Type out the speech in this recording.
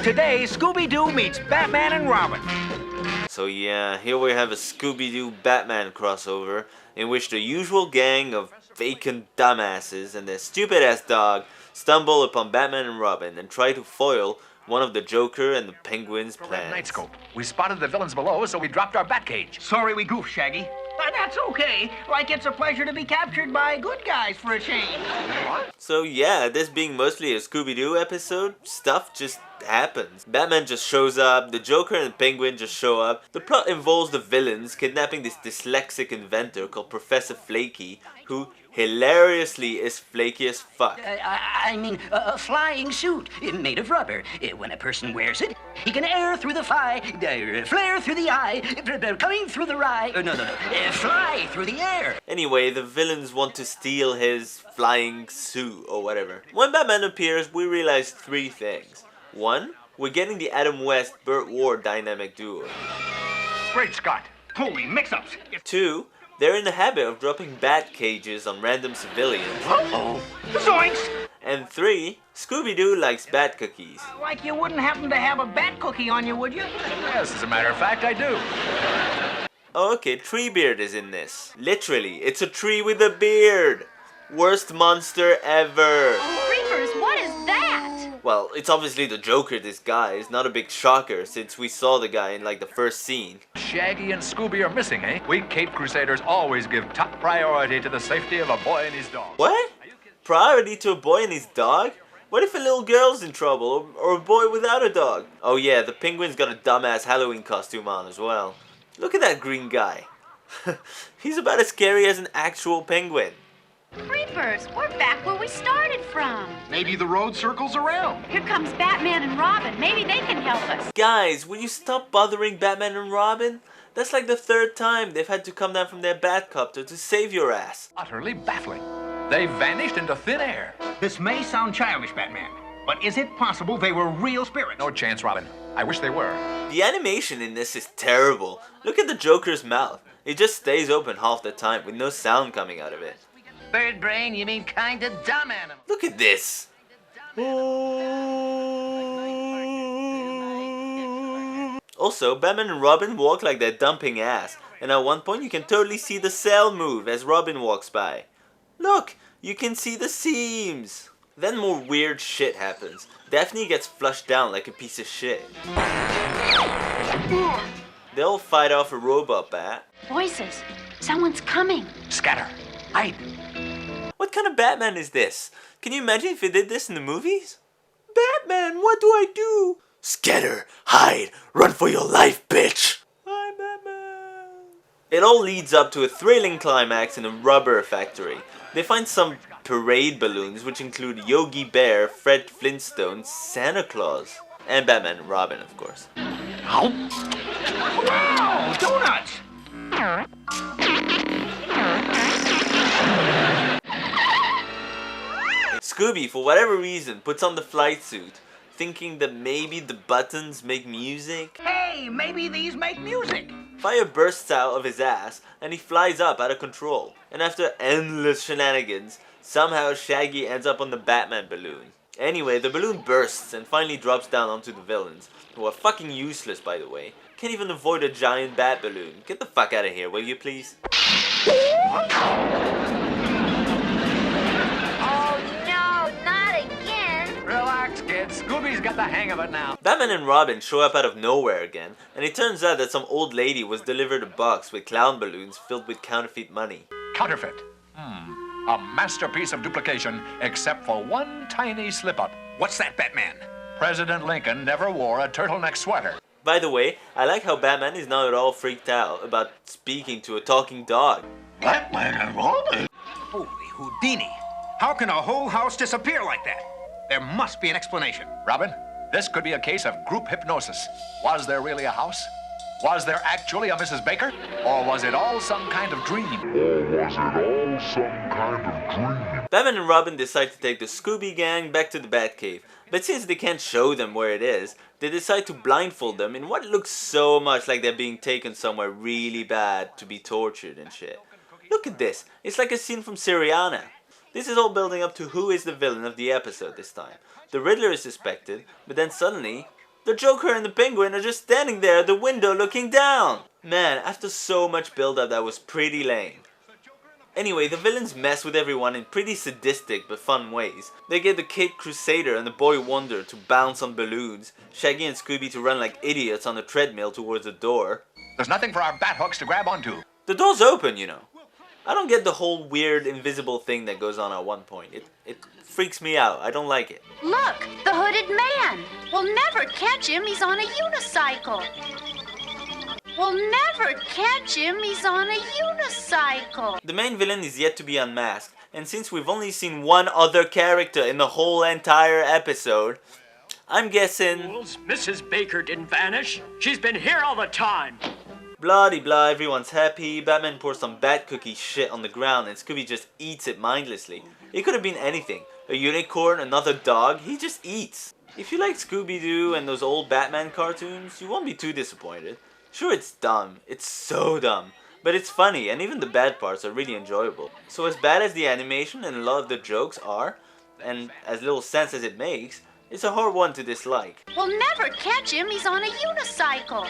Today, Scooby-Doo meets Batman and Robin. So yeah, here we have a Scooby-Doo Batman crossover in which the usual gang of vacant dumbasses and their stupid-ass dog stumble upon Batman and Robin and try to foil one of the Joker and the Penguin's plans. Nightscope. We spotted the villains below, so we dropped our Batcage. Sorry we goofed, Shaggy. That's okay. Like it's a pleasure to be captured by good guys for a change. So yeah, this being mostly a Scooby-Doo episode, stuff just happens. Batman just shows up, the Joker and the Penguin just show up. The plot involves the villains kidnapping this dyslexic inventor called Professor Flaky, who hilariously is flaky as fuck. I mean, a flying suit made of rubber. When a person wears it, he can air through the flare through the eye, coming through the rye. Fly through the air. Anyway, the villains want to steal his flying suit or whatever. When Batman appears, we realize three things. One, we're getting the Adam West-Burt Ward dynamic duo. Great Scott. Holy mix-ups. Two, they're in the habit of dropping bat cages on random civilians. Uh-oh. Zoinks! And three, Scooby-Doo likes bat cookies. Like you wouldn't happen to have a bat cookie on you, would you? Yes, as a matter of fact, I do. Oh, okay, Treebeard is in this. Literally, it's a tree with a beard. Worst monster ever. Creepers, what is that? Well, it's obviously the Joker disguise, not a big shocker since we saw the guy in like the first scene. Shaggy and Scooby are missing, eh? We Cape Crusaders always give top priority to the safety of a boy and his dog. What? Priority to a boy and his dog? What if a little girl's in trouble, or a boy without a dog? Oh yeah, the Penguin's got a dumbass Halloween costume on as well. Look at that green guy. He's about as scary as an actual penguin. Creepers, we're back where we started from. Maybe the road circles around. Here comes Batman and Robin. Maybe they can help us. Guys, will you stop bothering Batman and Robin? That's like the third time they've had to come down from their Batcopter to save your ass. Utterly baffling. They vanished into thin air. This may sound childish, Batman, but is it possible they were real spirits? No chance, Robin. I wish they were. The animation in this is terrible. Look at the Joker's mouth. It just stays open half the time with no sound coming out of it. Bird brain, you mean kinda dumb animal. Look at this. Also, Batman and Robin walk like they're dumping ass, and at one point you can totally see the cell move as Robin walks by. Look, you can see the seams. Then more weird shit happens. Daphne gets flushed down like a piece of shit. They all fight off a robot bat. Voices. Someone's coming. Scatter. Hide. What kind of Batman is this? Can you imagine if he did this in the movies? Batman, what do I do? Scatter, hide, run for your life, bitch! Hi, Batman. It all leads up to a thrilling climax in a rubber factory. They find some parade balloons which include Yogi Bear, Fred Flintstone, Santa Claus, and Batman and Robin, of course. Wow, donuts! Scooby, for whatever reason, puts on the flight suit, thinking that maybe the buttons make music. Hey, maybe these make music. Fire bursts out of his ass, and he flies up out of control. And after endless shenanigans, somehow Shaggy ends up on the Batman balloon. Anyway, the balloon bursts and finally drops down onto the villains, who are fucking useless by the way. Can't even avoid a giant bat balloon. Get the fuck out of here, will you please? Relax, kids. Scooby's got the hang of it now. Batman and Robin show up out of nowhere again, and it turns out that some old lady was delivered a box with clown balloons filled with counterfeit money. Counterfeit. A masterpiece of duplication, except for one tiny slip-up. What's that, Batman? President Lincoln never wore a turtleneck sweater. By the way, I like how Batman is not at all freaked out about speaking to a talking dog. Batman and Robin? Holy Houdini. How can a whole house disappear like that? There must be an explanation. Robin, this could be a case of group hypnosis. Was there really a house? Was there actually a Mrs. Baker? Or was it all some kind of dream? Batman and Robin decide to take the Scooby gang back to the Batcave, but since they can't show them where it is, they decide to blindfold them in what looks so much like they're being taken somewhere really bad to be tortured and shit. Look at this, it's like a scene from Syriana. This is all building up to who is the villain of the episode this time. The Riddler is suspected, but then suddenly, The Joker and the Penguin are just standing there at the window looking down. Man, after so much build-up, that was pretty lame. Anyway, the villains mess with everyone in pretty sadistic but fun ways. They get the Kid Crusader and the Boy Wonder to bounce on balloons, Shaggy and Scooby to run like idiots on a treadmill towards the door. There's nothing for our bat hooks to grab onto. The door's open, you know. I don't get the whole weird invisible thing that goes on at one point. It freaks me out. I don't like it. Look, the hooded man. We'll never catch him. He's on a unicycle. We'll never catch him. He's on a unicycle. The main villain is yet to be unmasked, and since we've only seen one other character in the whole entire episode, I'm guessing... Mrs. Baker didn't vanish. She's been here all the time. Blah-de-blah, everyone's happy, Batman pours some bat cookie shit on the ground and Scooby just eats it mindlessly. It could have been anything. A unicorn, another dog, he just eats. If you like Scooby-Doo and those old Batman cartoons, you won't be too disappointed. Sure, it's dumb. It's so dumb. But it's funny, and even the bad parts are really enjoyable. So as bad as the animation and a lot of the jokes are, and as little sense as it makes, it's a hard one to dislike. We'll never catch him. He's on a unicycle.